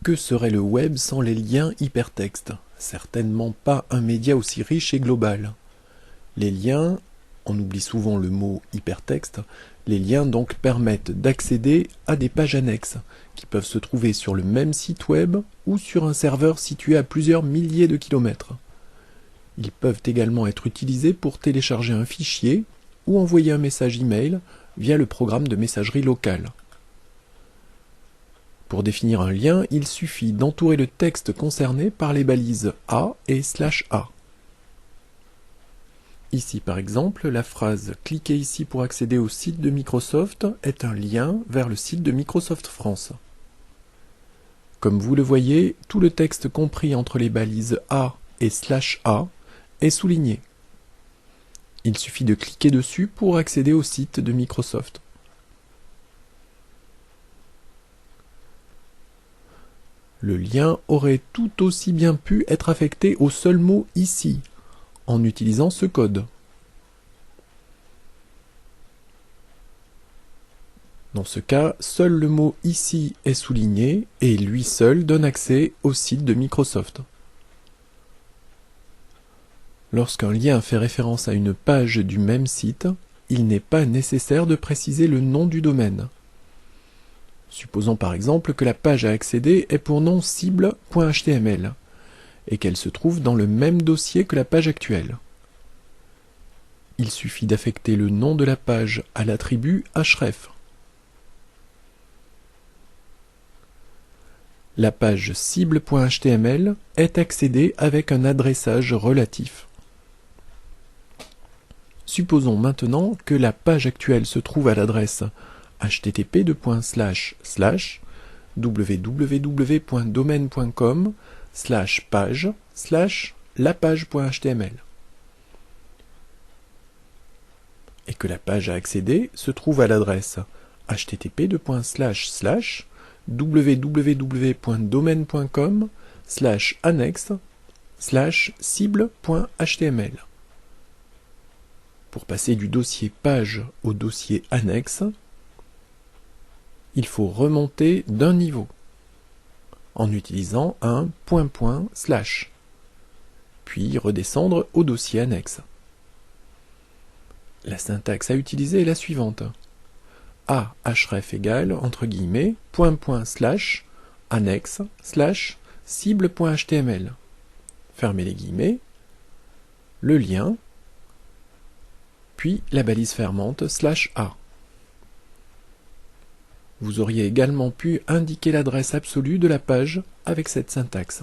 Que serait le web sans les liens hypertextes? Certainement pas un média aussi riche et global. Les liens, on oublie souvent le mot hypertexte, les liens donc permettent d'accéder à des pages annexes qui peuvent se trouver sur le même site web ou sur un serveur situé à plusieurs milliers de kilomètres. Ils peuvent également être utilisés pour télécharger un fichier ou envoyer un message email via le programme de messagerie locale. Pour définir un lien, il suffit d'entourer le texte concerné par les balises A et /A. Ici par exemple, la phrase « Cliquez ici pour accéder au site de Microsoft » est un lien vers le site de Microsoft France. Comme vous le voyez, tout le texte compris entre les balises A et /A est souligné. Il suffit de cliquer dessus pour accéder au site de Microsoft. Le lien aurait tout aussi bien pu être affecté au seul mot « ici » en utilisant ce code. Dans ce cas, seul le mot « ici » est souligné et lui seul donne accès au site de Microsoft. Lorsqu'un lien fait référence à une page du même site, il n'est pas nécessaire de préciser le nom du domaine. Supposons par exemple que la page à accéder ait pour nom cible.html et qu'elle se trouve dans le même dossier que la page actuelle. Il suffit d'affecter le nom de la page à l'attribut href. La page cible.html est accédée avec un adressage relatif. Supposons maintenant que la page actuelle se trouve à l'adresse http://www.domaine.com/page/lapage.html et que la page à accéder se trouve à l'adresse http://www.domaine.com/annexe/cible.html. Pour passer du dossier page au dossier annexe, il faut remonter d'un niveau en utilisant un .. puis redescendre au dossier annexe. La syntaxe à utiliser est la suivante. href égale, entre guillemets, .. annexe/cible.html. Fermez les guillemets, le lien, puis la balise fermante /A. Vous auriez également pu indiquer l'adresse absolue de la page avec cette syntaxe.